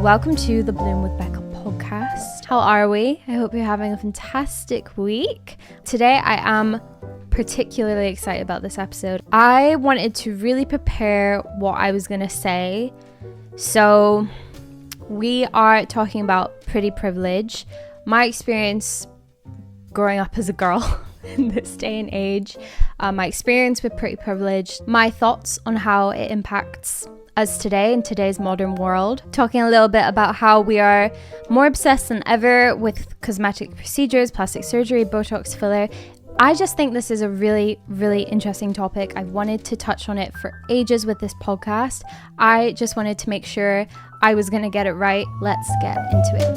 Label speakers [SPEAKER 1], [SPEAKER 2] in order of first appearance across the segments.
[SPEAKER 1] welcome to the Bloom with Becca podcast. How are we? I hope you're having a fantastic week. Today I am particularly excited about this episode. I wanted to really prepare what I was going to say. So we are talking about pretty privilege, my experience growing up as a girl in this day and age, my experience with pretty privilege, my thoughts on how it impacts us today in today's modern world, talking a little bit about how we are more obsessed than ever with cosmetic procedures, plastic surgery, botox, filler. I just think this is a really, really interesting topic. I've wanted to touch on it for ages with this podcast. I just wanted to make sure I was going to get it right. Let's get into it.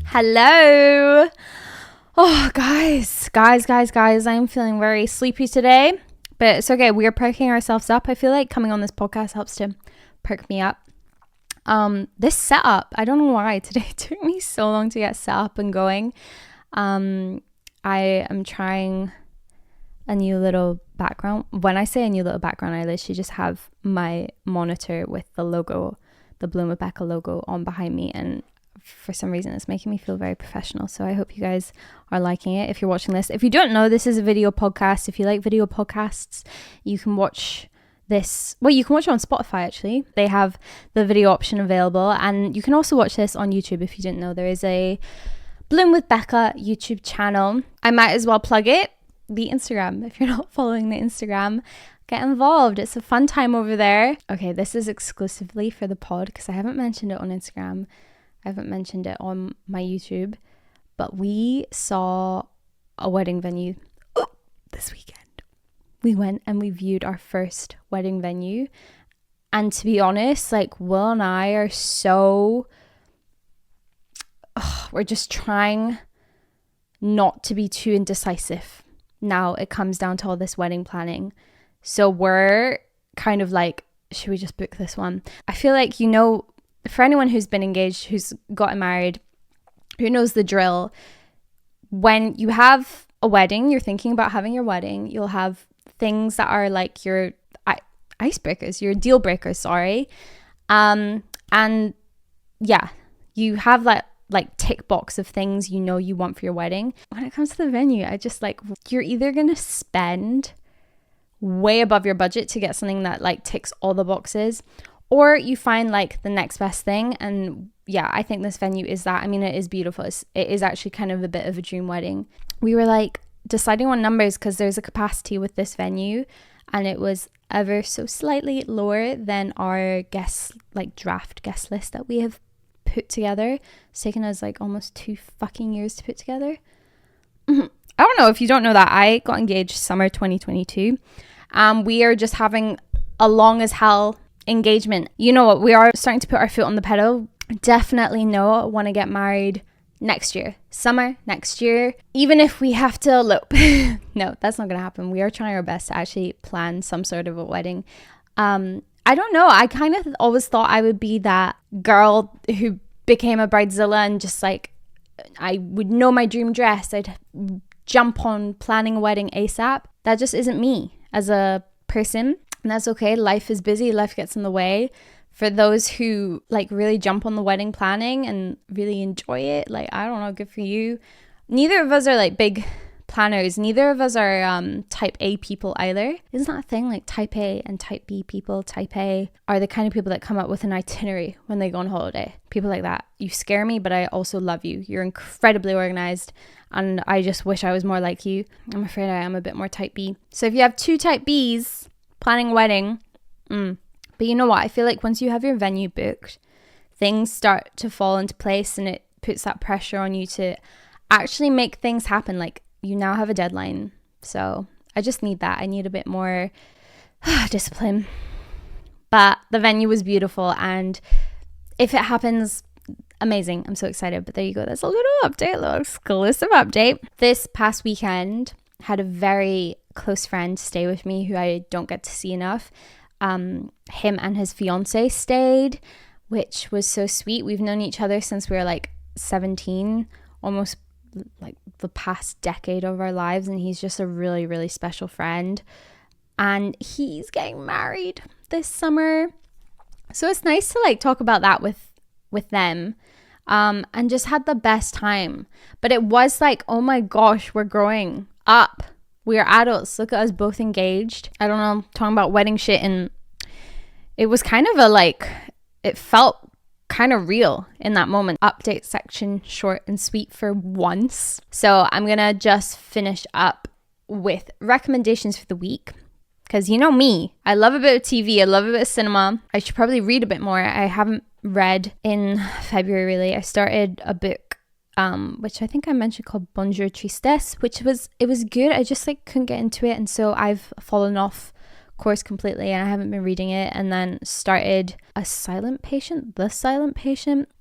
[SPEAKER 1] Hello. Oh, guys, I'm feeling very sleepy today, but it's okay. We are perking ourselves up. I feel like coming on this podcast helps to perk me up. This setup, I don't know why today it took me so long to get set up and going. I am trying a new little background. When I say a new little background, I literally just have my monitor with the logo, the Bloom with Becca logo on behind me, and for some reason it's making me feel very professional. So I hope you guys are liking it. If you're watching this, if you don't know, this is a video podcast. If you like video podcasts, you can watch this. Well, you can watch it on Spotify actually. They have the video option available, and you can also watch this on YouTube. If you didn't know, there is a Bloom with Becca YouTube channel. I might as well plug it. The Instagram. If you're not following the Instagram, get involved. It's a fun time over there. Okay, this is exclusively for the pod because I haven't mentioned it on Instagram. I haven't mentioned it on my YouTube, but we saw a wedding venue this weekend. We went and we viewed our first wedding venue. And to be honest, like Will and I are we're just trying not to be too indecisive. Now it comes down to all this wedding planning. So we're kind of like, should we just book this one? I feel like, for anyone who's been engaged, who's gotten married, who knows the drill, when you have a wedding, you're thinking about having your wedding, you'll have things that are like your icebreakers, your deal breakers, sorry. And yeah, you have that like tick box of things you want for your wedding. When it comes to the venue, I just like, you're either going to spend way above your budget to get something that like ticks all the boxes, or you find like the next best thing. And yeah, I think this venue is that. I mean, it is beautiful. It is actually kind of a bit of a dream wedding. We were like deciding on numbers because there's a capacity with this venue, and it was ever so slightly lower than our draft guest list that we have put together. It's taken us like almost 2 fucking years to put together. I don't know if you don't know that I got engaged summer 2022. We are just having a long as hell engagement. You know what? We are starting to put our foot on the pedal. Definitely I want to get married next year, summer next year, even if we have to elope. No, that's not going to happen. We are trying our best to actually plan some sort of a wedding. I don't know. I kind of always thought I would be that girl who became a bridezilla and just like, I would know my dream dress. I'd jump on planning a wedding ASAP. That just isn't me as a person. And that's okay. Life is busy. Life gets in the way. For those who like really jump on the wedding planning and really enjoy it, like, I don't know, good for you. Neither of us are like big planners. Neither of us are type A people either. Isn't that a thing? Like type A and type B people. Type A are the kind of people that come up with an itinerary when they go on holiday. People like that. You scare me, but I also love you. You're incredibly organized, and I just wish I was more like you. I'm afraid I am a bit more type B. So if you have 2 type Bs planning a wedding, but you know what? I feel like once you have your venue booked, things start to fall into place, and it puts that pressure on you to actually make things happen. Like, you now have a deadline. So I just need that. I need a bit more discipline. But the venue was beautiful, and if it happens, amazing. I'm so excited. But there you go. That's a little update, a little exclusive update. This past weekend, had a very close friend stay with me who I don't get to see enough. Him and his fiance stayed, which was so sweet. We've known each other since we were like 17, almost like the past decade of our lives, and he's just a really, really special friend. and he's getting married this summer. So it's nice to like talk about that with them, and just had the best time. But it was like, oh my gosh, we're growing up. We are adults. Look at us both engaged. I don't know, talking about wedding shit, and it was kind of it felt kind of real in that moment. Update section, short and sweet for once. So I'm gonna just finish up with recommendations for the week. Because you know me, I love a bit of TV, I love a bit of cinema. I should probably read a bit more. I haven't read in February really. I started a book, which I think I mentioned, called Bonjour Tristesse, it was good. I just like couldn't get into it, and so I've fallen off course completely, and I haven't been reading it. And then started The Silent Patient.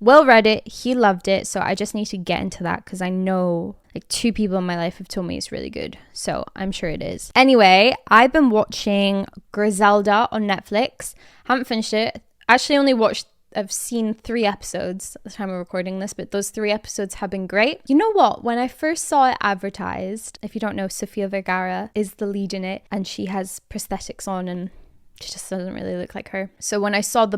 [SPEAKER 1] Will read it, he loved it, so I just need to get into that because I know like 2 people in my life have told me it's really good, so I'm sure it is. Anyway, I've been watching Griselda on Netflix. Haven't finished it. Actually I've seen 3 episodes at the time of recording this, but those 3 episodes have been great. You know what? When I first saw it advertised, if you don't know, Sofia Vergara is the lead in it, and she has prosthetics on and she just doesn't really look like her. So when I saw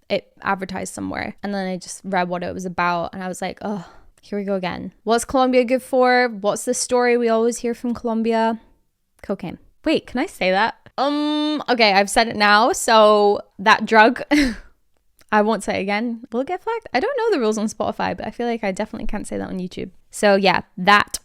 [SPEAKER 1] it advertised somewhere, and then I just read what it was about, and I was like, oh, here we go again. What's Colombia good for? What's the story we always hear from Colombia? Cocaine. Wait, can I say that? Okay, I've said it now. So that drug... I won't say it again. Will it get flagged? I don't know the rules on Spotify, but I feel like I definitely can't say that on YouTube. So yeah, that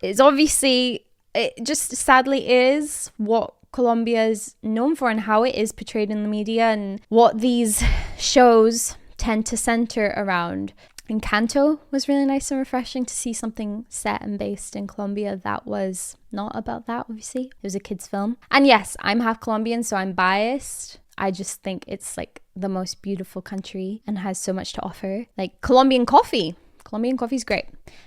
[SPEAKER 1] is obviously, it just sadly is what Colombia is known for and how it is portrayed in the media and what these shows tend to center around. Encanto was really nice and refreshing to see something set and based in Colombia that was not about that, obviously. It was a kid's film. And yes, I'm half Colombian, so I'm biased. I just think it's like the most beautiful country and has so much to offer. Like Colombian coffee is great.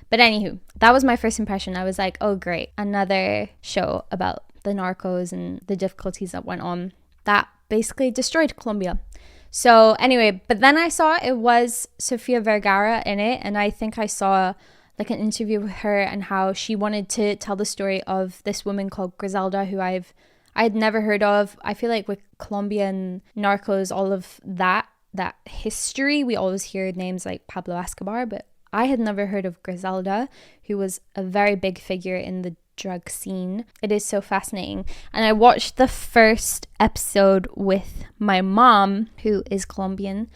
[SPEAKER 1] But anywho, that was my first impression. I was like, oh great, another show about the narcos and the difficulties that went on that basically destroyed Colombia. So anyway, but then I saw it was Sofia Vergara in it, and I think I saw like an interview with her and how she wanted to tell the story of this woman called Griselda, who I had never heard of. I feel like with Colombian narcos, all of that history, we always hear names like Pablo Escobar, but I had never heard of Griselda, who was a very big figure in the drug scene. It is so fascinating. And I watched the first episode with my mom, who is Colombian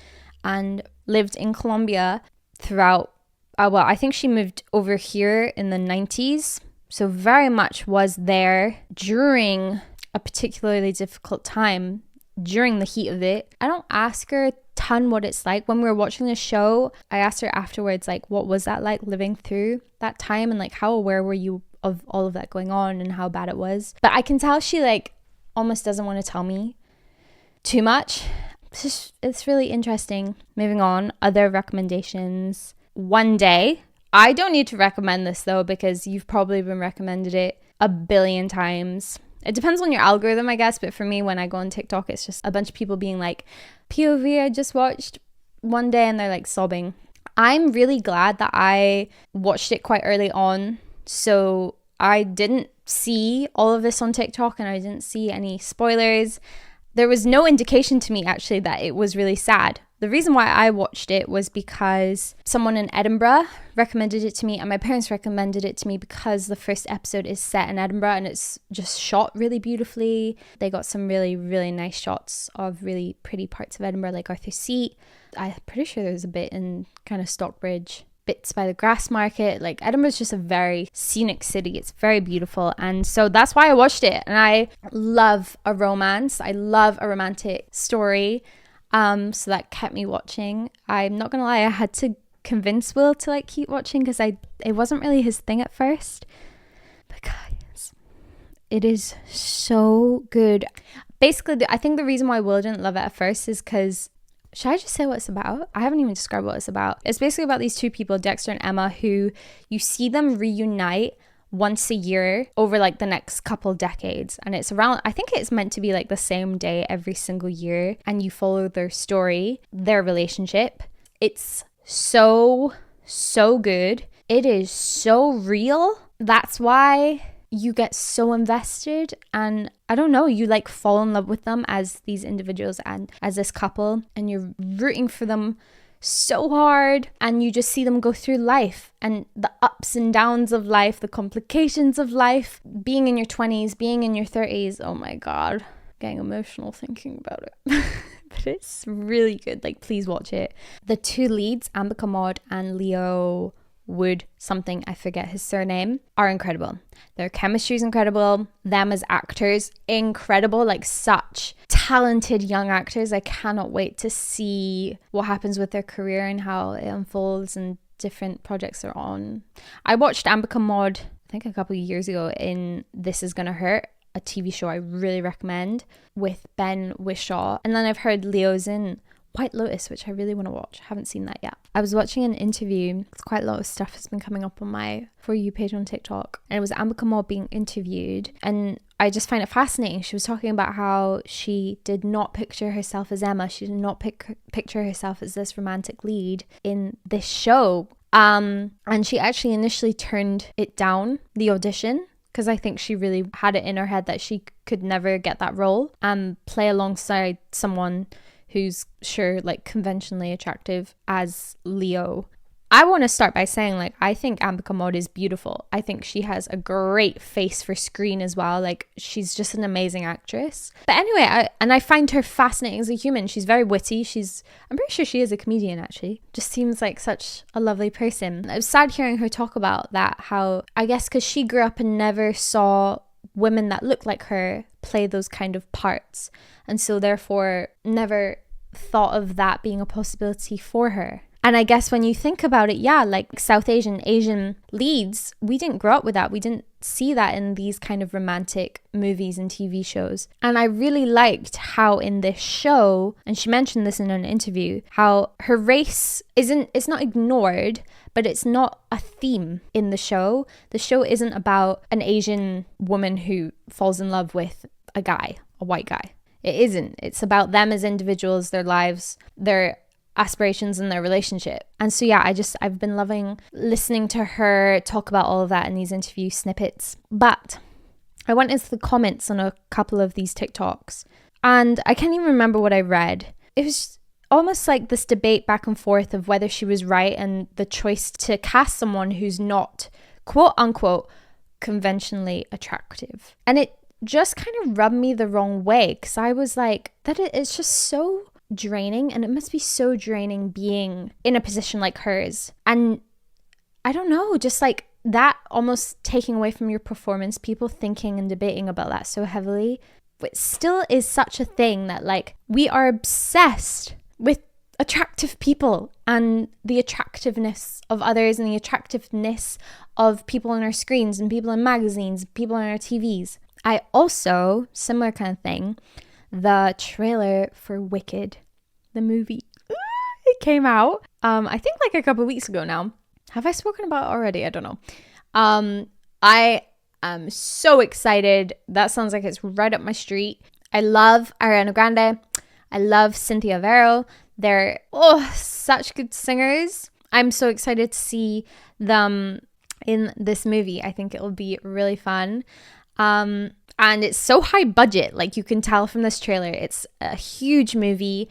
[SPEAKER 1] and lived in Colombia throughout, I think she moved over here in the 90s. So very much was there during a particularly difficult time during the heat of it. I don't ask her a ton what it's like. When we were watching the show, I asked her afterwards, like, what was that like living through that time, and like how aware were you of all of that going on and how bad it was? But I can tell she like almost doesn't want to tell me too much. It's really interesting. Moving on, other recommendations. One Day. I don't need to recommend this though, because you've probably been recommended it a billion times. It depends on your algorithm, I guess, but for me, when I go on TikTok, it's just a bunch of people being like, POV, I just watched One Day, and they're like sobbing. I'm really glad that I watched it quite early on, so I didn't see all of this on TikTok and I didn't see any spoilers. There was no indication to me actually that it was really sad. The reason why I watched it was because someone in Edinburgh recommended it to me, and my parents recommended it to me because the first episode is set in Edinburgh and it's just shot really beautifully. They got some really, really nice shots of really pretty parts of Edinburgh, like Arthur's Seat. I'm pretty sure there's a bit in kind of Stockbridge, bits by the Grass Market. Like Edinburgh's just a very scenic city. It's very beautiful, and so that's why I watched it. And I love a romance. I love a romantic story. So that kept me watching. I'm not gonna lie, I had to convince Will to like keep watching because it wasn't really his thing at first. But guys, it is so good. Basically, I think the reason why Will didn't love it at first is because, should I just say what it's about? I haven't even described what it's about. It's basically about these 2 people, Dexter and Emma, who you see them reunite once a year over like the next couple decades, and it's around, I think it's meant to be like the same day every single year, and you follow their story, their relationship. It's so good. It is so real. That's why you get so invested, and I don't know, you like fall in love with them as these individuals and as this couple, and you're rooting for them so hard, and you just see them go through life and the ups and downs of life, the complications of life, being in your 20s, being in your 30s. Oh my God, getting emotional thinking about it. But it's really good. Like, please watch it. The two leads, Amber Kamod and Leo Wood something, I forget his surname, are incredible. Their chemistry is incredible. Them as actors, incredible. Like, such talented young actors. I cannot wait to see what happens with their career and how it unfolds and different projects they're on. I watched Amber Kamod, I think a couple of years ago, in This Is Gonna Hurt, a TV show I really recommend with Ben Whishaw. And then I've heard Leo's in White Lotus, which I really want to watch. I haven't seen that yet. I was watching an interview. Quite a lot of stuff has been coming up on my For You page on TikTok. And it was Amber Kamod being interviewed. And I just find it fascinating. She was talking about how she did not picture herself as Emma. She did not picture herself as this romantic lead in this show. And she actually initially turned it down, the audition, because I think she really had it in her head that she could never get that role and play alongside someone who's like conventionally attractive as Leo. I want to start by saying, like, I think Amber Kamod is beautiful. I think she has a great face for screen as well. Like, she's just an amazing actress. But anyway, I find her fascinating as a human. She's very witty. I'm pretty sure she is a comedian, actually. Just seems like such a lovely person. I was sad hearing her talk about that, how, I guess because she grew up and never saw women that looked like her play those kind of parts, and so therefore never thought of that being a possibility for her. And I guess when you think about it, yeah, like South Asian leads, we didn't grow up with that. We didn't see that in these kind of romantic movies and TV shows. And I really liked how in this show, and she mentioned this in an interview, how her race it's not ignored, but it's not a theme in the show. The show isn't about an Asian woman who falls in love with a white guy. It isn't. It's about them as individuals, their lives, their aspirations and their relationship. And so yeah, I've been loving listening to her talk about all of that in these interview snippets. But I went into the comments on a couple of these TikToks, and I can't even remember what I read. It was almost like this debate back and forth of whether she was right and the choice to cast someone who's not, quote unquote, conventionally attractive. And it just kind of rubbed me the wrong way, because I was like, it's just so draining, and it must be so draining being in a position like hers. And I don't know, just like that almost taking away from your performance, people thinking and debating about that so heavily. But still is such a thing that, like, we are obsessed with attractive people and the attractiveness of others and the attractiveness of people on our screens and people in magazines, people on our TVs. I also, similar kind of thing, the trailer for Wicked, the movie, it came out, I think like a couple of weeks ago now. Have I spoken about it already? I don't know. I am so excited. That sounds like it's right up my street. I love Ariana Grande. I love Cynthia Vero. They're such good singers. I'm so excited to see them in this movie. I think it'll be really fun. And it's so high budget, like you can tell from this trailer. It's a huge movie.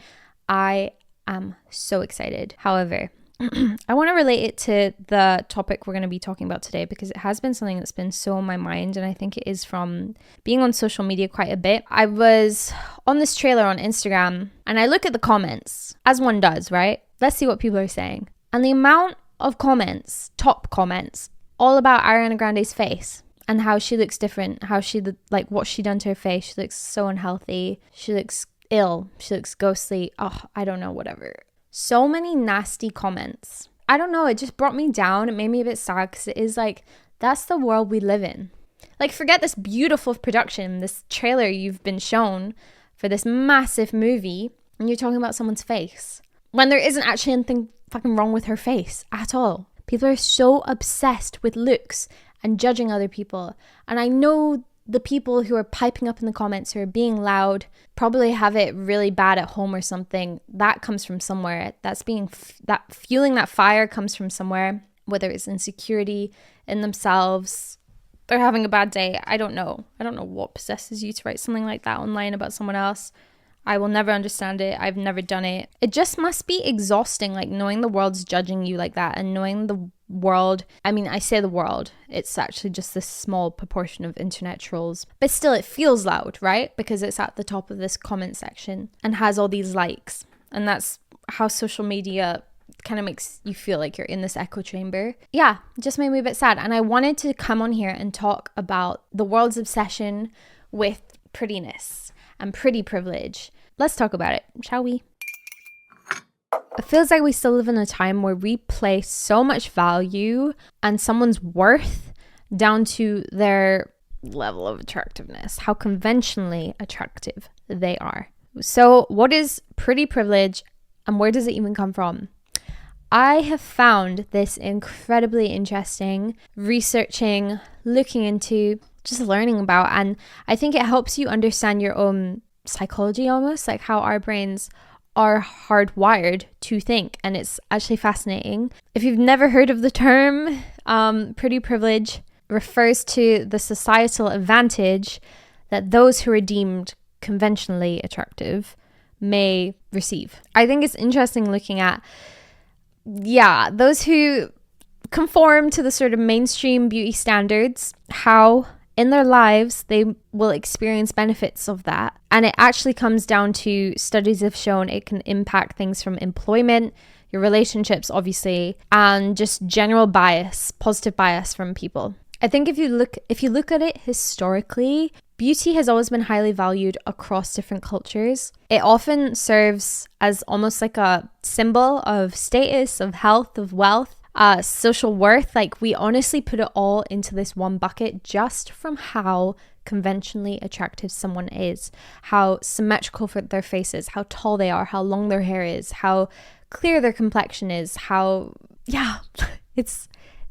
[SPEAKER 1] I am so excited. However, I want to relate it to the topic we're going to be talking about today, because it has been something that's been so on my mind, and I think it is from being on social media quite a bit. I was on this trailer on Instagram, and I look at the comments, as one does, right? Let's see what people are saying. And the amount of comments, top comments, all about Ariana Grande's face and how she looks different, how she, like, what she done to her face. She looks so unhealthy. She looks ill. She looks ghostly. Oh, I don't know, whatever. So many nasty comments. I don't know, it just brought me down. It made me a bit sad, because it is like, that's the world we live in. Like, forget this beautiful production, this trailer you've been shown for this massive movie, and you're talking about someone's face, when there isn't actually anything fucking wrong with her face at all. People are so obsessed with looks and judging other people. And I know the people who are piping up in the comments, who are being loud, probably have it really bad at home or something. That comes from somewhere. That fueling that fire comes from somewhere, whether it's insecurity in themselves, they're having a bad day. I don't know what possesses you to write something like that online about someone else. I will never understand it. I've never done it. It just must be exhausting, like knowing the world's judging you like that, and knowing the world, I mean, I say the world, it's actually just this small proportion of internet trolls, but still it feels loud, right? Because it's at the top of this comment section and has all these likes, and that's how social media kind of makes you feel like you're in this echo chamber. Yeah, it just made me a bit sad, and I wanted to come on here and talk about the world's obsession with prettiness and pretty privilege. Let's talk about it, shall we? It feels like we still live in a time where we place so much value and someone's worth down to their level of attractiveness, how conventionally attractive they are. So what is pretty privilege and where does it even come from? I have found this incredibly interesting, researching, looking into, just learning about, and I think it helps you understand your own psychology almost, like how our brains are hardwired to think, and it's actually fascinating. If you've never heard of the term, pretty privilege refers to the societal advantage that those who are deemed conventionally attractive may receive. I think it's interesting looking at, those who conform to the sort of mainstream beauty standards, how in their lives they will experience benefits of that. And it actually comes down to, studies have shown it can impact things from employment, your relationships obviously, and just general bias, positive bias from people. I think if you look at it historically, beauty has always been highly valued across different cultures. It often serves as almost like a symbol of status, of health, of wealth, social worth. Like, we honestly put it all into this one bucket just from how conventionally attractive someone is, how symmetrical for their face is, how tall they are, how long their hair is, how clear their complexion is, how, it's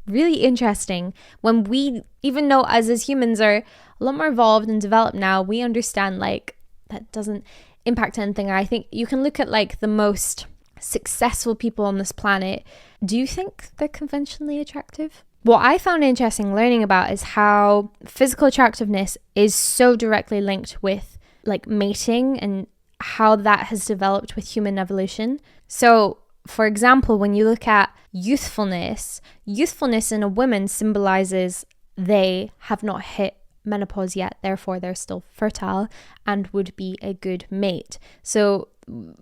[SPEAKER 1] really interesting when we, even though us as humans are a lot more evolved and developed now, we understand like that doesn't impact anything. I think you can look at like the most successful people on this planet. Do you think they're conventionally attractive? What I found interesting learning about is how physical attractiveness is so directly linked with like mating and how that has developed with human evolution. So for example, when you look at youthfulness in a woman symbolizes they have not hit menopause yet, therefore they're still fertile and would be a good mate. So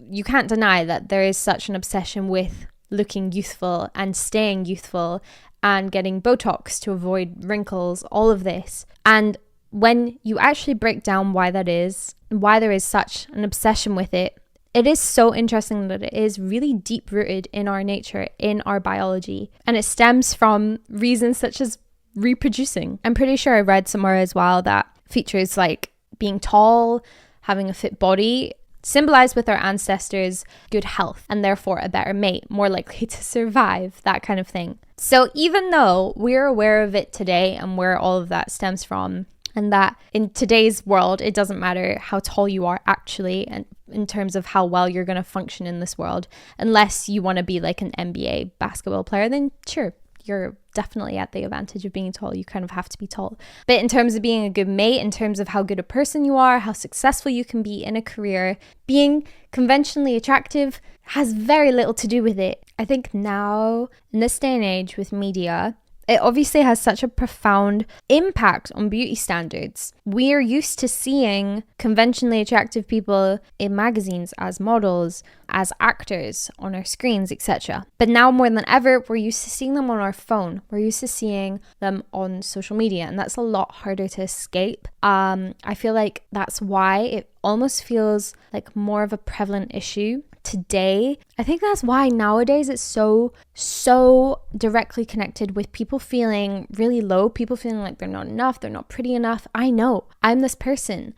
[SPEAKER 1] you can't deny that there is such an obsession with looking youthful and staying youthful and getting botox to avoid wrinkles, all of this. And when you actually break down why that is, why there is such an obsession with it, it is so interesting that it is really deep rooted in our nature, in our biology, and it stems from reasons such as reproducing. I'm pretty sure I read somewhere as well that features like being tall, having a fit body, symbolized with our ancestors good health and therefore a better mate, more likely to survive, that kind of thing. So even though we're aware of it today and where all of that stems from, and that in today's world, it doesn't matter how tall you are actually, and in terms of how well you're going to function in this world, unless you want to be like an NBA basketball player, then sure, you're definitely at the advantage of being tall. You kind of have to be tall. But in terms of being a good mate, in terms of how good a person you are, how successful you can be in a career, being conventionally attractive has very little to do with it. I think now, in this day and age with media, it obviously has such a profound impact on beauty standards. We are used to seeing conventionally attractive people in magazines as models, as actors on our screens, etc. But now more than ever, we're used to seeing them on our phone. We're used to seeing them on social media, and that's a lot harder to escape. I feel like that's why it almost feels like more of a prevalent issue today. I think that's why nowadays it's so directly connected with people feeling really low, people feeling like they're not enough, they're not pretty enough. I know, I'm this person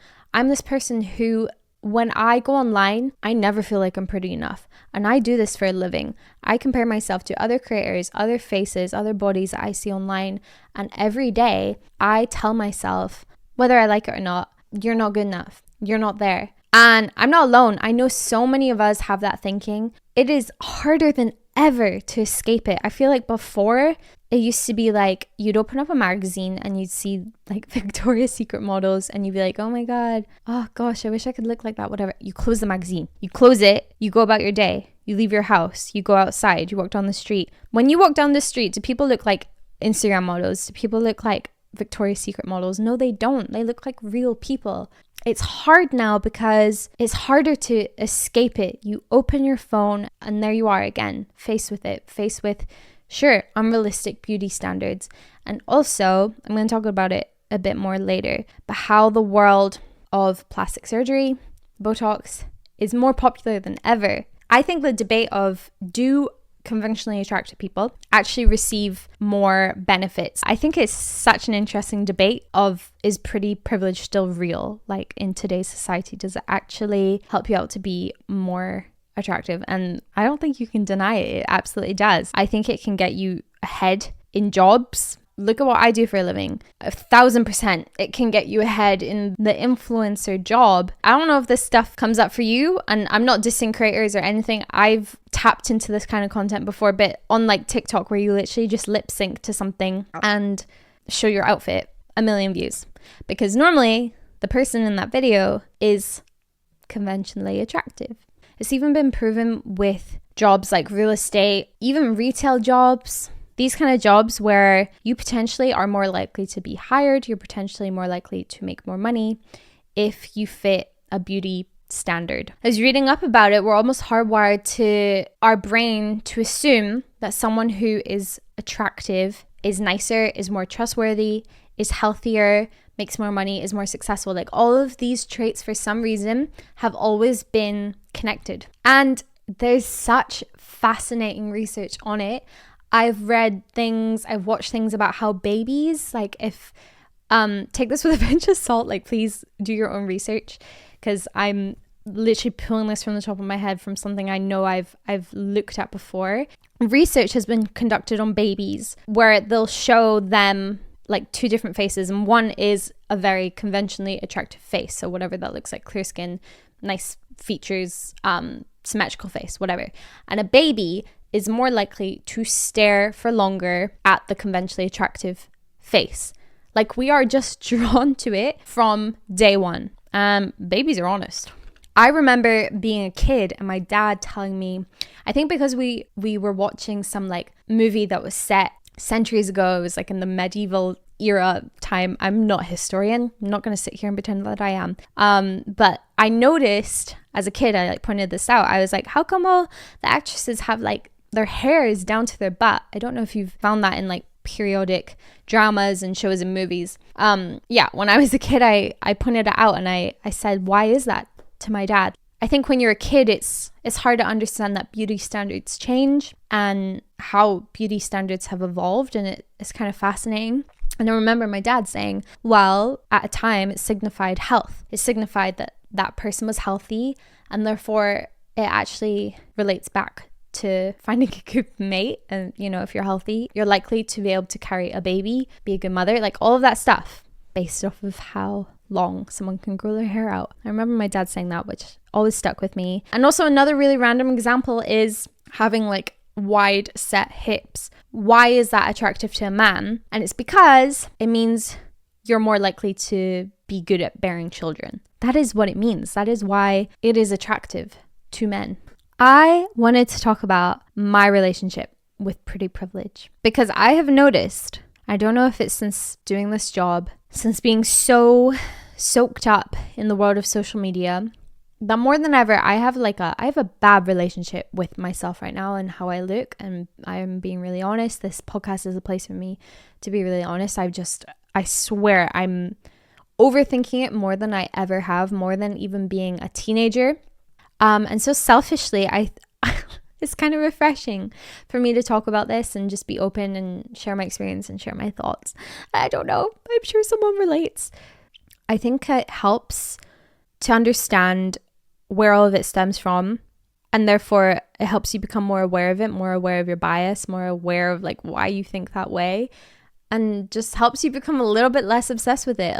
[SPEAKER 1] who, when I go online, I never feel like I'm pretty enough. And I do this for a living. I compare myself to other creators, other faces, other bodies that I see online. And every day I tell myself, whether I like it or not, you're not good enough. You're not there. And I'm not alone. I know so many of us have that thinking. It is harder than ever to escape it. I feel like before, it used to be like you'd open up a magazine and you'd see like Victoria's Secret models and you'd be like, oh my God, oh gosh, I wish I could look like that, whatever. You close the magazine, you close it, you go about your day, you leave your house, you go outside, you walk down the street. When you walk down the street, do people look like Instagram models? Do people look like Victoria's Secret models? No, they don't. They look like real people. It's hard now because it's harder to escape it. You open your phone and there you are again, faced with it, faced with, sure, unrealistic beauty standards. And also, I'm going to talk about it a bit more later, but how the world of plastic surgery, botox, is more popular than ever. I think the debate of do conventionally attractive people actually receive more benefits. I think it's such an interesting debate of, is pretty privilege still real? Like in today's society, does it actually help you out to be more attractive? And I don't think you can deny it. It absolutely does. I think it can get you ahead in jobs. Look at what I do for a living. 1,000%. It can get you ahead in the influencer job. I don't know if this stuff comes up for you, and I'm not dissing creators or anything. I've tapped into this kind of content before, but on like TikTok, where you literally just lip sync to something and show your outfit, 1 million views. Because normally the person in that video is conventionally attractive. It's even been proven with jobs like real estate, even retail jobs. These kind of jobs where you potentially are more likely to be hired, you're potentially more likely to make more money if you fit a beauty standard. I was reading up about it, we're almost hardwired to our brain to assume that someone who is attractive is nicer, is more trustworthy, is healthier, makes more money, is more successful. Like all of these traits for some reason have always been connected. And there's such fascinating research on it. I've read things, I've watched things about how babies, like if, take this with a pinch of salt, like please do your own research, because I'm literally pulling this from the top of my head from something I know I've looked at before. Research has been conducted on babies where they'll show them like two different faces, and one is a very conventionally attractive face, so whatever that looks like, clear skin, nice features, symmetrical face, whatever. And a baby is more likely to stare for longer at the conventionally attractive face. Like we are just drawn to it from day one. Babies are honest. I remember being a kid and my dad telling me, I think because we were watching some like movie that was set centuries ago, it was like in the medieval era time. I'm not a historian. I'm not going to sit here and pretend that I am. But I noticed as a kid, I like pointed this out. I was like, how come all the actresses have like their hair is down to their butt? I don't know if you've found that in like periodic dramas and shows and movies. Yeah, when I was a kid, I pointed it out and I said, why is that, to my dad? I think when you're a kid, it's hard to understand that beauty standards change and how beauty standards have evolved, and it's kind of fascinating. And I remember my dad saying, well, at a time it signified health. It signified that that person was healthy, and therefore it actually relates back to finding a good mate. And you know, if you're healthy, you're likely to be able to carry a baby, be a good mother, like all of that stuff based off of how long someone can grow their hair out. I remember my dad saying that, which always stuck with me. And also another really random example is having like wide set hips. Why is that attractive to a man? And it's because it means you're more likely to be good at bearing children. That is what it means. That is why it is attractive to men. I wanted to talk about my relationship with pretty privilege because I have noticed, I don't know if it's since doing this job, since being so soaked up in the world of social media, that more than ever I have a bad relationship with myself right now and how I look, and I am being really honest. This podcast is a place for me to be really honest. I swear I'm overthinking it more than I ever have, more than even being a teenager. And so selfishly, it's kind of refreshing for me to talk about this and just be open and share my experience and share my thoughts. I don't know. I'm sure someone relates. I think it helps to understand where all of it stems from, and therefore it helps you become more aware of it, more aware of your bias, more aware of like why you think that way, and just helps you become a little bit less obsessed with it.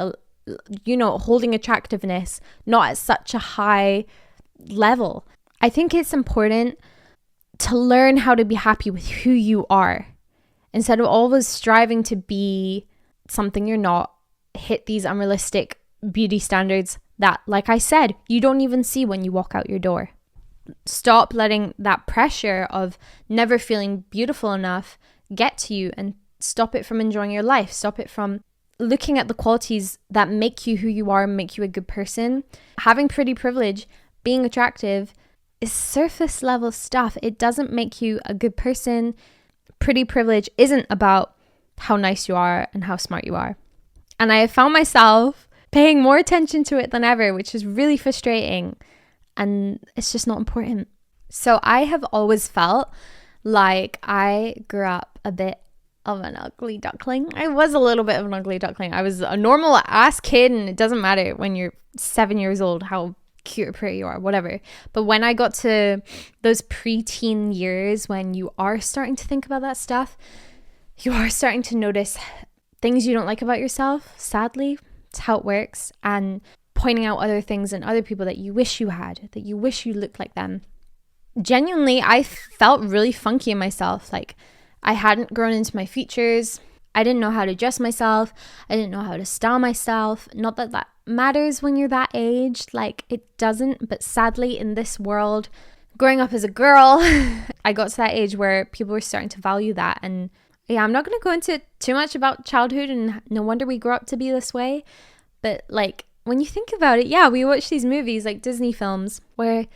[SPEAKER 1] You know, holding attractiveness not at such a high level. I think it's important to learn how to be happy with who you are Instead of always striving to be something you're not, hit these unrealistic beauty standards that, like I said, you don't even see when you walk out your door. Stop letting that pressure of never feeling beautiful enough get to you, and stop it from enjoying your life. Stop it from looking at the qualities that make you who you are and make you a good person. Having pretty privilege, being attractive, is surface level stuff. It doesn't make you a good person. Pretty privilege isn't about how nice you are and how smart you are. And I have found myself paying more attention to it than ever, which is really frustrating. And it's just not important. So I have always felt like I grew up a bit of an ugly duckling. I was a little bit of an ugly duckling. I was a normal ass kid, and it doesn't matter when you're 7 years old how cute or pretty you are, whatever. But when I got to those preteen years, when you are starting to think about that stuff, you are starting to notice things you don't like about yourself. Sadly, it's how it works. And pointing out other things in other people that you wish you had, that you wish you looked like them. Genuinely, I felt really funky in myself. Like, I hadn't grown into my features. I didn't know how to dress myself. I didn't know how to style myself. Not that that matters when you're that age. Like, it doesn't. But sadly, in this world, growing up as a girl, I got to that age where people were starting to value that. And yeah, I'm not going to go into too much about childhood, and no wonder we grew up to be this way. But like, when you think about it, yeah, we watch these movies like Disney films where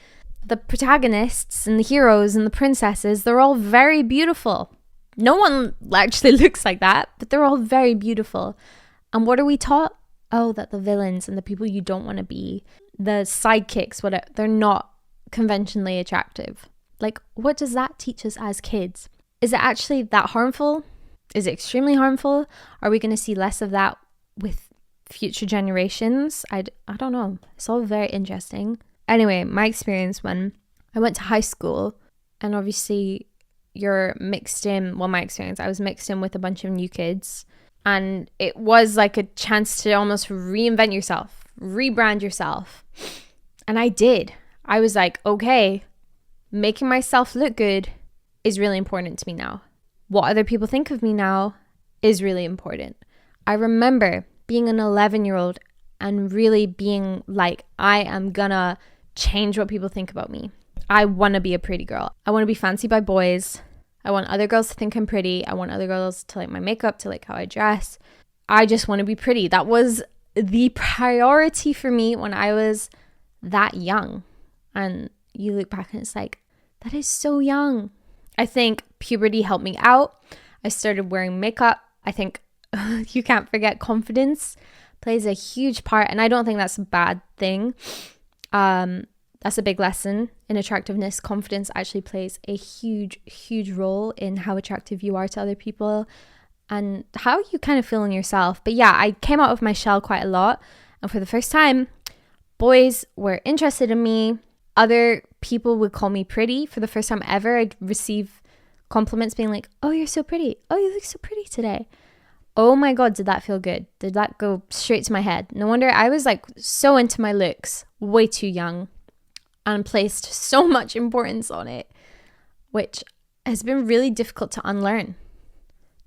[SPEAKER 1] the protagonists and the heroes and the princesses, they're all very beautiful. No one actually looks like that, but they're all very beautiful. And what are we taught? Oh, that the villains and the people you don't want to be, the sidekicks, whatever, they're not conventionally attractive. Like, what does that teach us as kids? Is it actually that harmful? Is it extremely harmful? Are we going to see less of that with future generations? I don't know. It's all very interesting. Anyway, my experience when I went to high school, and obviously you're mixed in, well, my experience, I was mixed in with a bunch of new kids, and it was like a chance to almost reinvent yourself, rebrand yourself. And I did. I was like, okay, making myself look good is really important to me now. What other people think of me now is really important. I remember being an 11-year-old and really being like, I am gonna change what people think about me. I want to be a pretty girl. I want to be fancied by boys. I want other girls to think I'm pretty. I want other girls to like my makeup, to like how I dress. I just want to be pretty. That was the priority for me when I was that young. And you look back and it's like, that is so young. I think puberty helped me out. I started wearing makeup. I think you can't forget confidence plays a huge part. And I don't think that's a bad thing. That's a big lesson in attractiveness. Confidence actually plays a huge, huge role in how attractive you are to other people and how you kind of feel in yourself. But yeah, I came out of my shell quite a lot. And for the first time, boys were interested in me. Other people would call me pretty. For the first time ever, I'd receive compliments being like, oh, you're so pretty. Oh, you look so pretty today. Oh my God, did that feel good? Did that go straight to my head? No wonder I was like so into my looks, way too young, and placed so much importance on it, which has been really difficult to unlearn.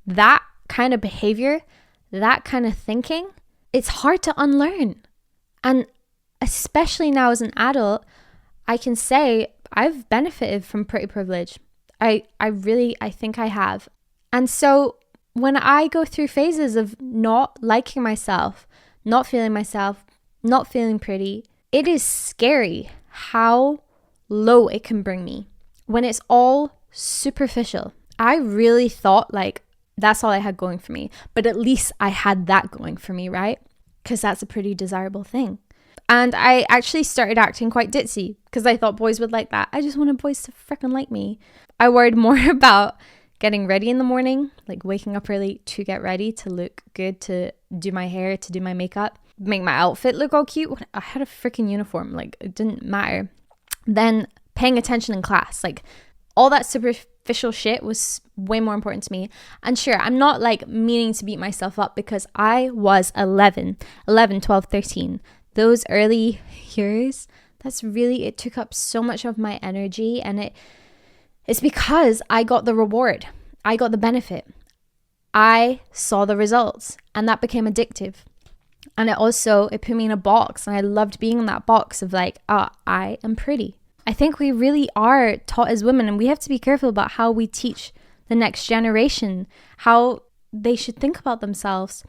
[SPEAKER 1] That kind of behavior, that kind of thinking, it's hard to unlearn. And especially now as an adult, I can say I've benefited from pretty privilege. I think I have. And so when I go through phases of not liking myself, not feeling pretty, it is scary how low it can bring me when it's all superficial. I really thought like that's all I had going for me, but at least I had that going for me, right? Because that's a pretty desirable thing. And I actually started acting quite ditzy because I thought boys would like that. I just wanted boys to freaking like me. I worried more about getting ready in the morning, like waking up early to get ready, to look good, to do my hair, to do my makeup, make my outfit look all cute. I had a freaking uniform, like it didn't matter. Then paying attention in class, like all that superficial shit was way more important to me. And sure, I'm not like meaning to beat myself up because I was 11, 12, 13. Those early years, it took up so much of my energy, and it's because I got the reward. I got the benefit. I saw the results, and that became addictive. And it put me in a box, and I loved being in that box of like, oh, I am pretty. I think we really are taught as women, and we have to be careful about how we teach the next generation, how they should think about themselves.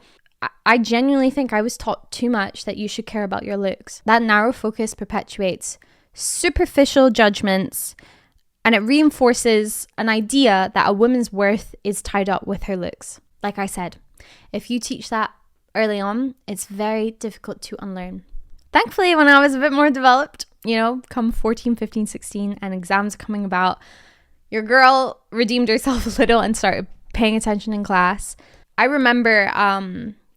[SPEAKER 1] I genuinely think I was taught too much that you should care about your looks. That narrow focus perpetuates superficial judgments, and it reinforces an idea that a woman's worth is tied up with her looks. Like I said, if you teach that early on, it's very difficult to unlearn. Thankfully, when I was a bit more developed, come 14, 15, 16, and exams are coming about, your girl redeemed herself a little and started paying attention in class. I remember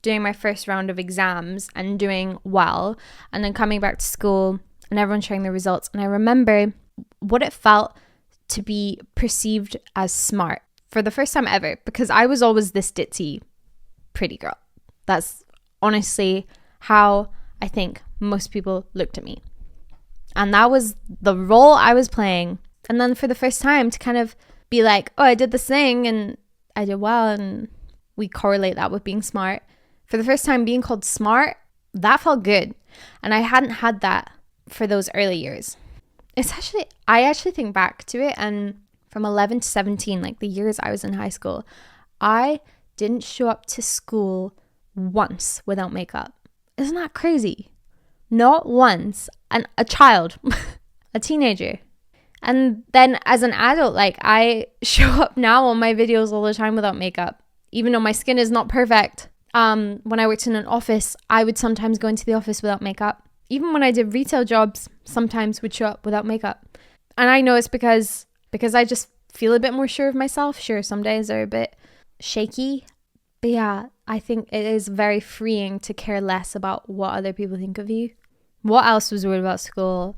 [SPEAKER 1] doing my first round of exams and doing well, and then coming back to school and everyone sharing the results. And I remember what it felt to be perceived as smart for the first time ever, because I was always this ditzy, pretty girl. That's honestly how I think most people looked at me. And that was the role I was playing. And then for the first time to kind of be like, oh, I did this thing and I did well, and we correlate that with being smart. For the first time being called smart, that felt good. And I hadn't had that for those early years. I actually think back to it, and from 11 to 17, like the years I was in high school, I didn't show up to school once without makeup. Isn't that crazy? Not once. And a child, a teenager. And then as an adult, like I show up now on my videos all the time without makeup, even though my skin is not perfect. When I worked in an office, I would sometimes go into the office without makeup. Even when I did retail jobs, sometimes would show up without makeup. And I know it's because I just feel a bit more sure of myself. Sure, some days are a bit shaky. But yeah, I think it is very freeing to care less about what other people think of you. What else was weird about school?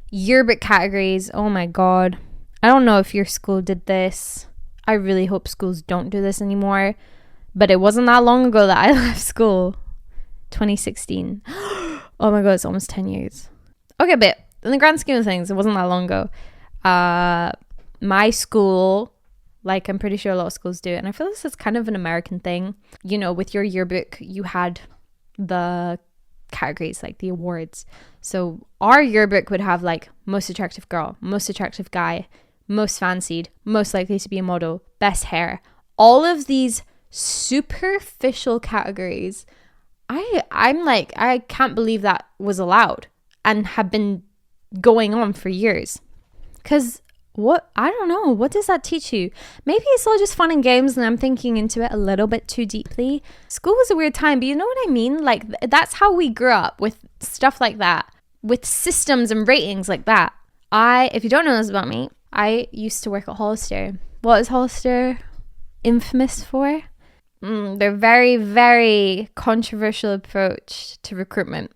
[SPEAKER 1] Yearbook categories. Oh my God. I don't know if your school did this. I really hope schools don't do this anymore. But it wasn't that long ago that I left school. 2016. Oh my God, it's almost 10 years. Okay, but in the grand scheme of things, it wasn't that long ago. My school, like I'm pretty sure a lot of schools do, and I feel this is kind of an American thing. With your yearbook, you had the categories, like the awards. So our yearbook would have like most attractive girl, most attractive guy, most fancied, most likely to be a model, best hair. All of these superficial categories. I'm like, I can't believe that was allowed and have been going on for years. Because I don't know, what does that teach you? Maybe it's all just fun and games and I'm thinking into it a little bit too deeply. School was a weird time, but you know what I mean? Like that's how we grew up, with stuff like that, with systems and ratings like that. If you don't know this about me, I used to work at Hollister. What is Hollister infamous for? Their very, very controversial approach to recruitment.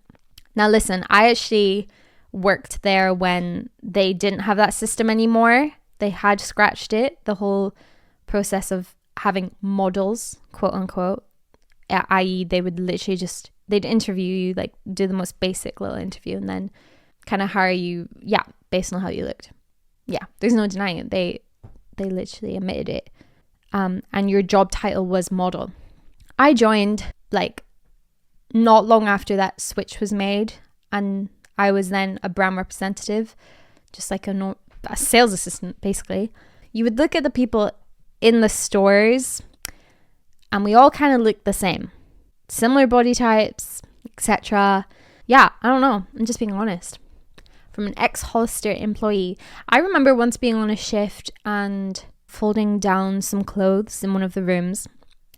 [SPEAKER 1] Now listen, I actually worked there when they didn't have that system anymore. They had scratched it, the whole process of having models, quote unquote, i.e. they would literally they'd interview you, like do the most basic little interview and then kind of hire you, based on how you looked. Yeah, there's no denying it. They literally admitted it. And your job title was model. I joined like not long after that switch was made, and I was then a brand representative, just like a sales assistant, basically. You would look at the people in the stores and we all kind of looked the same. Similar body types, etc. Yeah, I don't know. I'm just being honest. From an ex-Hollister employee, I remember once being on a shift and folding down some clothes in one of the rooms,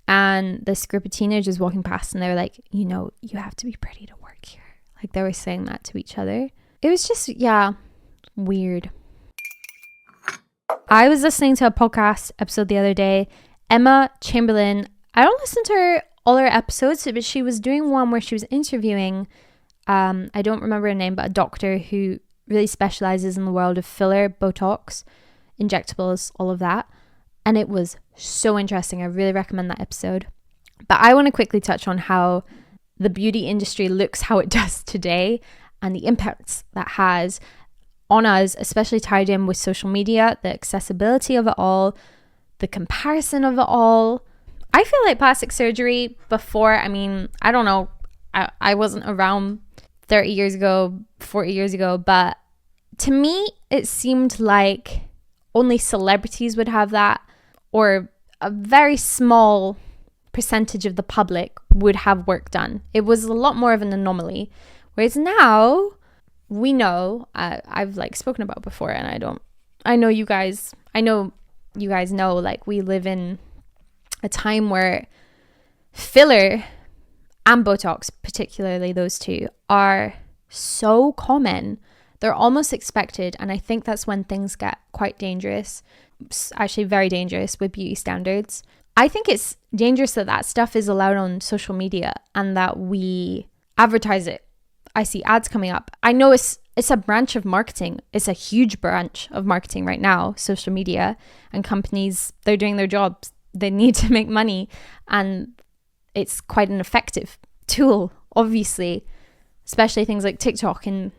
[SPEAKER 1] and this group of teenagers walking past and they were like, you have to be pretty to work here. Like they were saying that to each other. It was just, weird. I was listening to a podcast episode the other day. Emma Chamberlain, I don't listen to all her episodes, but she was doing one where she was interviewing, I don't remember her name, but a doctor who really specializes in the world of filler, botox, injectables, all of that. And it was so interesting. I really recommend that episode. But I want to quickly touch on how the beauty industry looks how it does today and the impacts that has on us, especially tied in with social media, the accessibility of it all, the comparison of it all. I feel like plastic surgery before, I mean, I don't know, I wasn't around 30 years ago, 40 years ago, but to me, it seemed like only celebrities would have that, or a very small percentage of the public would have work done. It was a lot more of an anomaly. Whereas now, we know, I've like spoken about before, and I know you guys know, like, we live in a time where filler and Botox, particularly those two, are so common. They're almost expected. And I think that's when things get quite dangerous, actually very dangerous with beauty standards. I think it's dangerous that that stuff is allowed on social media and that we advertise it. I see ads coming up. I know it's a branch of marketing. It's a huge branch of marketing right now, social media, and companies, they're doing their jobs. They need to make money, and it's quite an effective tool, obviously, especially things like TikTok. And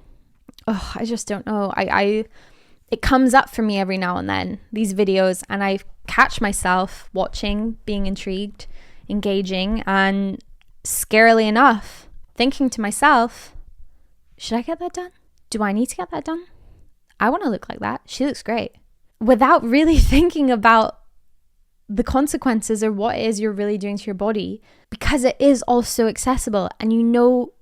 [SPEAKER 1] I just don't know. It comes up for me every now and then, these videos, and I catch myself watching, being intrigued, engaging, and scarily enough, thinking to myself, should I get that done? Do I need to get that done? I want to look like that. She looks great. Without really thinking about the consequences or what it is you're really doing to your body, because it is all so accessible, and you know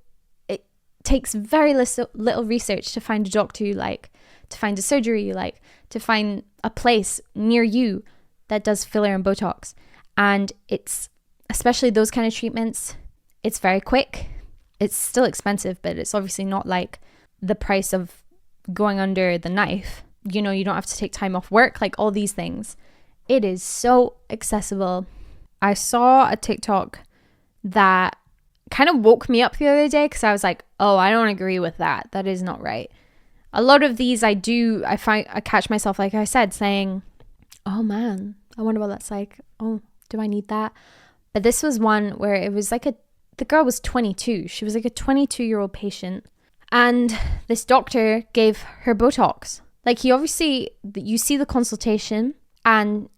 [SPEAKER 1] it takes very little research to find a doctor you like, to find a surgery you like, to find a place near you that does filler and Botox. And it's, especially those kind of treatments, it's very quick. It's still expensive, but it's obviously not like the price of going under the knife. You know, you don't have to take time off work, like all these things. It is so accessible. I saw a TikTok that kind of woke me up the other day, because I was like, oh, I don't agree with that. That is not right. A lot of these I catch myself, like I said, saying, oh man, I wonder what that's like. Oh, do I need that? But this was one where it was like the girl was 22. She was like a 22-year-old patient. And this doctor gave her Botox. Like, he obviously, you see the consultation, and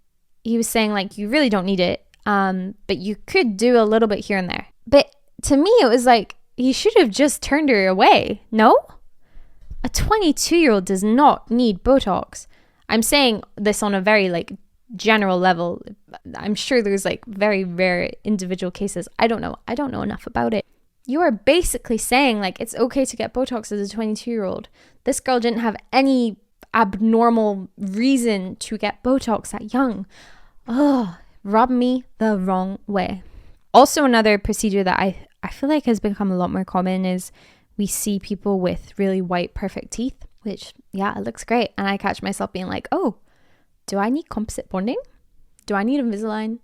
[SPEAKER 1] he was saying, like, you really don't need it. But you could do a little bit here and there. But to me, it was like, he should have just turned her away. No? A 22-year-old does not need Botox. I'm saying this on a very, like, general level. I'm sure there's, like, very rare individual cases. I don't know. I don't know enough about it. You are basically saying, like, it's okay to get Botox as a 22-year-old. This girl didn't have any abnormal reason to get Botox that young. Oh, rubbed me the wrong way. Also, another procedure that I feel like has become a lot more common is we see people with really white, perfect teeth, which, yeah, it looks great. And I catch myself being like, oh, do I need composite bonding? Do I need Invisalign?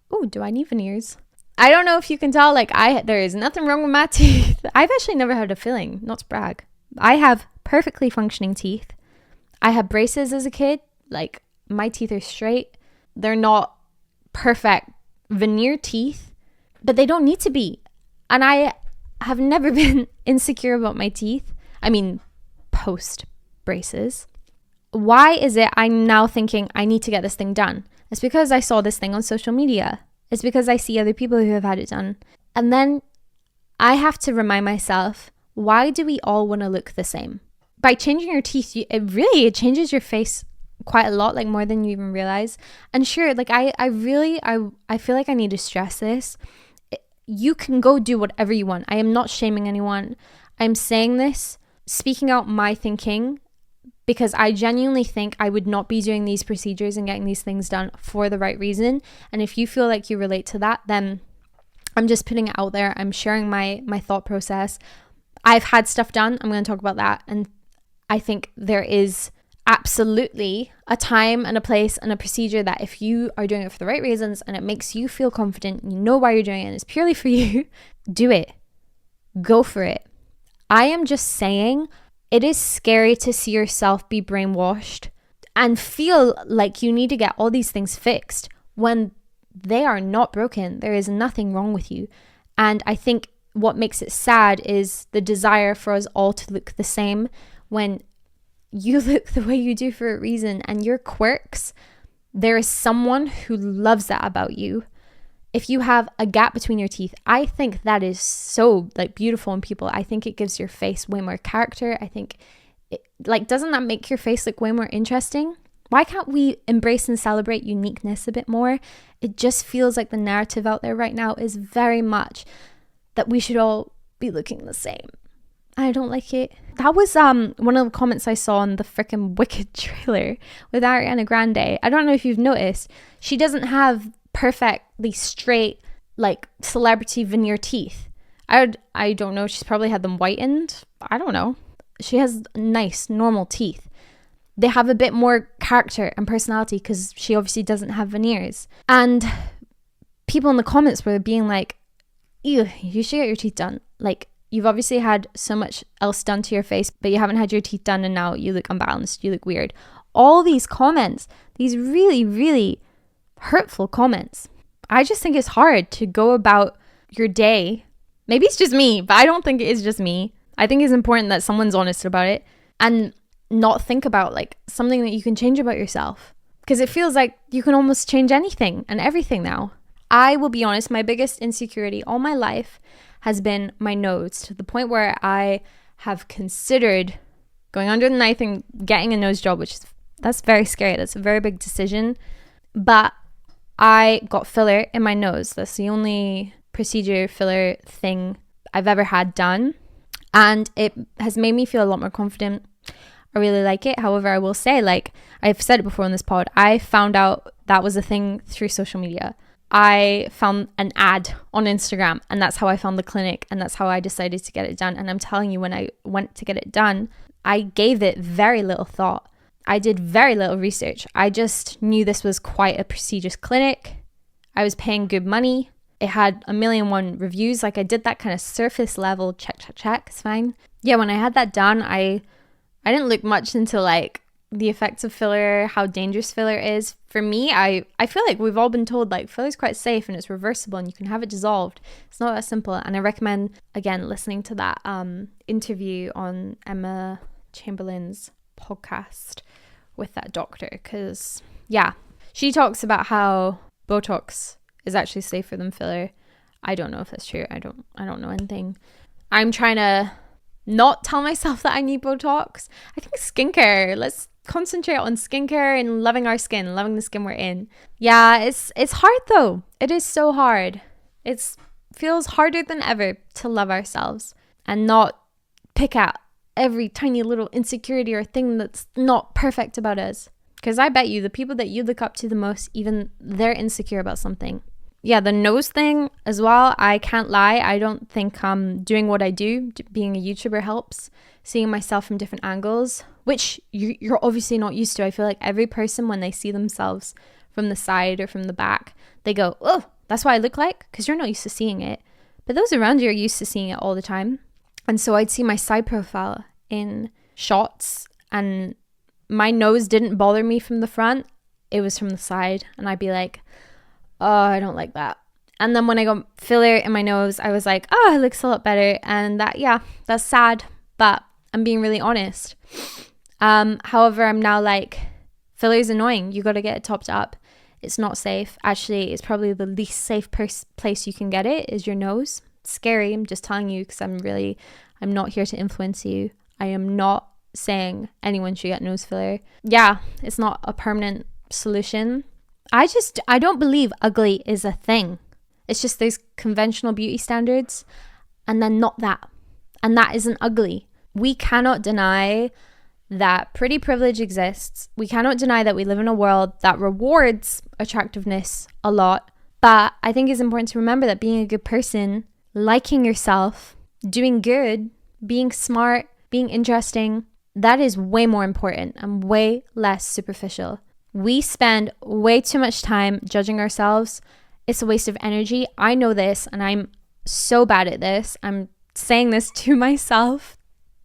[SPEAKER 1] Oh, do I need veneers? I don't know if you can tell, like, there is nothing wrong with my teeth. I've actually never had a filling, not to brag. I have perfectly functioning teeth. I had braces as a kid. Like, my teeth are straight. They're not perfect veneer teeth, but they don't need to be. And I have never been insecure about my teeth. I mean, post braces. Why is it I'm now thinking I need to get this thing done? It's because I saw this thing on social media. It's because I see other people who have had it done. And then I have to remind myself, why do we all want to look the same? By changing your teeth, it changes your face quite a lot, like more than you even realize. And sure, like I feel like I need to stress this. You can go do whatever you want. I am not shaming anyone. I'm saying this, speaking out my thinking, because I genuinely think I would not be doing these procedures and getting these things done for the right reason. And if you feel like you relate to that, then I'm just putting it out there. I'm sharing my thought process. I've had stuff done. I'm going to talk about that. And I think there is absolutely a time and a place and a procedure that if you are doing it for the right reasons and it makes you feel confident, you know why you're doing it, and it's purely for you, do it. Go for it. I am just saying, it is scary to see yourself be brainwashed and feel like you need to get all these things fixed when they are not broken. There is nothing wrong with you. And I think what makes it sad is the desire for us all to look the same when you look the way you do for a reason, and your quirks, there is someone who loves that about you. if you have a gap between your teeth, I think that is so like beautiful in people. I think it gives your face way more character. I think doesn't that make your face look way more interesting? Why can't we embrace and celebrate uniqueness a bit more? It just feels like the narrative out there right now is very much that we should all be looking the same. I don't like it. That was one of the comments I saw on the freaking Wicked trailer with Ariana Grande. I don't know if you've noticed, she doesn't have perfectly straight like celebrity veneer teeth. I don't know, she's probably had them whitened. I don't know. She has nice normal teeth. They have a bit more character and personality because she obviously doesn't have veneers. And people in the comments were being like, ew, you should get your teeth done. Like, you've obviously had so much else done to your face, but you haven't had your teeth done and now you look unbalanced, you look weird. All these comments, these really, really hurtful comments. I just think it's hard to go about your day. Maybe it's just me, but I don't think it is just me. I think it's important that someone's honest about it and not think about like something that you can change about yourself. Because it feels like you can almost change anything and everything now. I will be honest, my biggest insecurity all my life has been my nose, to the point where I have considered going under the knife and getting a nose job, that's very scary. That's a very big decision. But I got filler in my nose. That's the only procedure filler thing I've ever had done. And it has made me feel a lot more confident. I really like it. However, I will say, like I've said it before in this pod, I found out that was a thing through social media. I found an ad on Instagram and that's how I found the clinic and that's how I decided to get it done. And I'm telling you, when I went to get it done, I gave it very little thought. I did very little research. I just knew this was quite a prestigious clinic. I was paying good money. It had 1,000,001 reviews. Like I did that kind of surface level check, it's fine. Yeah, when I had that done, I didn't look much into like the effects of filler, how dangerous filler is. For me, I feel like we've all been told like filler is quite safe and it's reversible and you can have it dissolved. It's not that simple. And I recommend, again, listening to that interview on Emma Chamberlain's podcast with that doctor, because yeah, she talks about how botox is actually safer than filler. I don't know if that's true. I don't know anything. I'm trying to not tell myself that I need botox. I think skincare, let's concentrate on skincare and loving our skin, loving the skin we're in. Yeah, it's hard though. It is so hard. It feels harder than ever to love ourselves and not pick at every tiny little insecurity or thing that's not perfect about us. Because I bet you the people that you look up to the most, even they're insecure about something. Yeah, the nose thing as well, I can't lie. I don't think doing what I do, being a YouTuber, helps. Seeing myself from different angles, which you're obviously not used to. I feel like every person, when they see themselves from the side or from the back, they go, oh, that's what I look like, because you're not used to seeing it. But those around you are used to seeing it all the time. And so I'd see my side profile in shots and my nose didn't bother me from the front. It was from the side. And I'd be like, oh, I don't like that. And then when I got filler in my nose, I was like, oh, it looks a lot better. And that's sad, but I'm being really honest. However, I'm now like, filler is annoying. You got to get it topped up. It's not safe. Actually, it's probably the least safe place you can get it is your nose. It's scary. I'm just telling you because I'm not here to influence you. I am not saying anyone should get nose filler. Yeah, it's not a permanent solution. I don't believe ugly is a thing. It's just those conventional beauty standards and then not that. And that isn't ugly. We cannot deny that pretty privilege exists. We cannot deny that we live in a world that rewards attractiveness a lot. But I think it's important to remember that being a good person, liking yourself, doing good, being smart, being interesting, that is way more important and way less superficial. We spend way too much time judging ourselves. It's a waste of energy. I know this and I'm so bad at this. I'm saying this to myself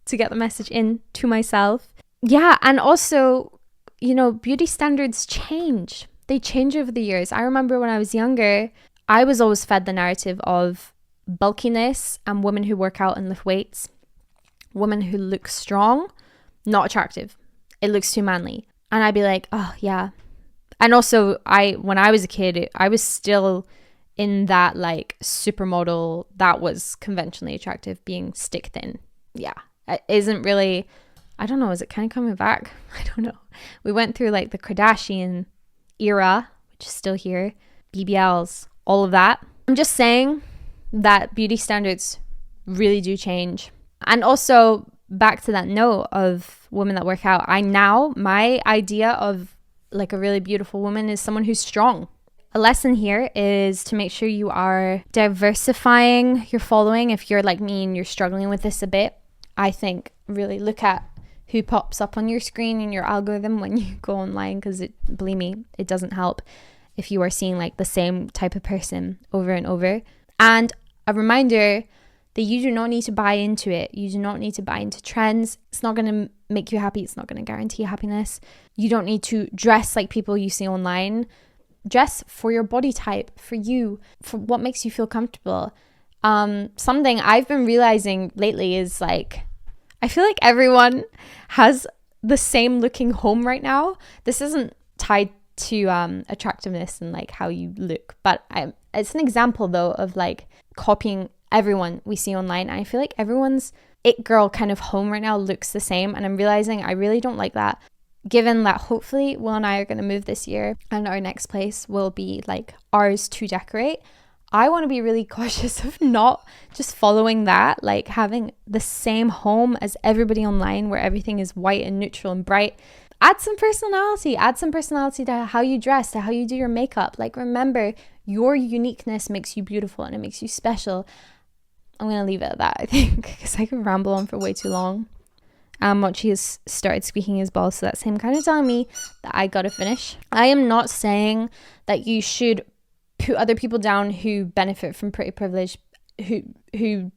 [SPEAKER 1] to get the message in to myself. Yeah, and also, beauty standards change. They change over the years. I remember when I was younger, I was always fed the narrative of bulkiness and women who work out and lift weights. Women who look strong, not attractive. It looks too manly. And I'd be like, oh yeah. And also when I was a kid, I was still in that like supermodel that was conventionally attractive being stick thin. Yeah, it isn't really, I don't know, is it kind of coming back? I don't know. We went through like the Kardashian era, which is still here, BBLs, all of that. I'm just saying that beauty standards really do change. And also back to that note of women that work out, my idea of like a really beautiful woman is someone who's strong. A lesson here is to make sure you are diversifying your following. If you're like me and you're struggling with this a bit, I think really look at who pops up on your screen in your algorithm when you go online, because believe me, it doesn't help if you are seeing like the same type of person over and over. And a reminder that you do not need to buy into it. You do not need to buy into trends. It's not going to make you happy. It's not going to guarantee happiness. You don't need to dress like people you see online. Dress for your body type, for you, for what makes you feel comfortable. Something I've been realizing lately is like, I feel like everyone has the same looking home right now. This isn't tied to attractiveness and like how you look, but it's an example though of like copying everyone we see online. I feel like everyone's it girl kind of home right now looks the same, and I'm realizing I really don't like that. Given that hopefully Will and I are going to move this year and our next place will be like ours to decorate, I want to be really cautious of not just following that, like having the same home as everybody online where everything is white and neutral and bright. Add some personality to how you dress, to how you do your makeup. Like, remember, your uniqueness makes you beautiful and it makes you special. I'm going to leave it at that, I think, because I could ramble on for way too long. Mochi has started squeaking his balls, so that's him kind of telling me that I gotta finish. I am not saying that you should put other people down who benefit from pretty privilege, who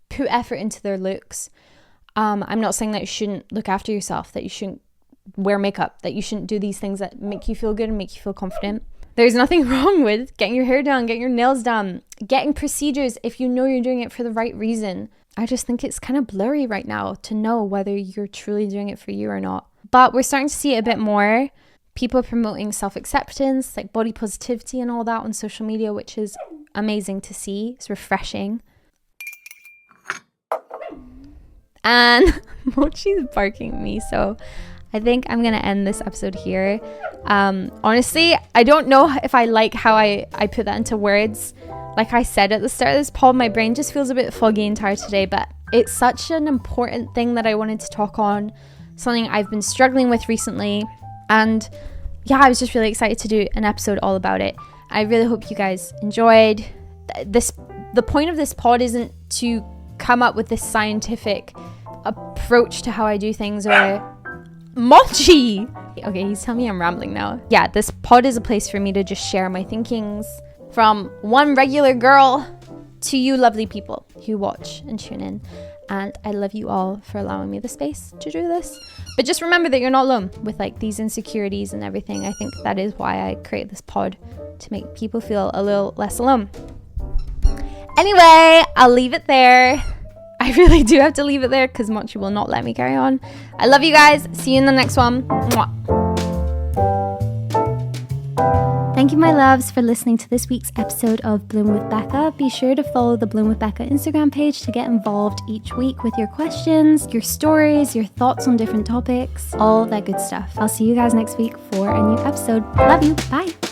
[SPEAKER 1] put effort into their looks. I'm not saying that you shouldn't look after yourself, that you shouldn't wear makeup, that you shouldn't do these things that make you feel good and make you feel confident. There's nothing wrong with getting your hair done, getting your nails done, getting procedures if you know you're doing it for the right reason. I just think it's kind of blurry right now to know whether you're truly doing it for you or not. But we're starting to see it a bit more. People promoting self-acceptance, like body positivity and all that on social media, which is amazing to see. It's refreshing. And Mochi's barking at me, so I think I'm going to end this episode here. Honestly, I don't know if I like how I put that into words. Like I said at the start of this pod, my brain just feels a bit foggy and tired today, but it's such an important thing that I wanted to talk on, something I've been struggling with recently. And yeah, I was just really excited to do an episode all about it. I really hope you guys enjoyed this. The point of this pod isn't to come up with this scientific approach to how I do things or Mochi. Okay, he's telling me I'm rambling now. Yeah, this pod is a place for me to just share my thinkings from one regular girl to you lovely people who watch and tune in. And I love you all for allowing me the space to do this. But just remember that you're not alone with like these insecurities and everything. I think that is why I create this pod, to make people feel a little less alone. Anyway, I'll leave it there. I really do have to leave it there because Mochi will not let me carry on. I love you guys. See you in the next one. Mwah. Thank you, my loves, for listening to this week's episode of Bloom with Becca. Be sure to follow the Bloom with Becca Instagram page to get involved each week with your questions, your stories, your thoughts on different topics, all that good stuff. I'll see you guys next week for a new episode. Love you. Bye.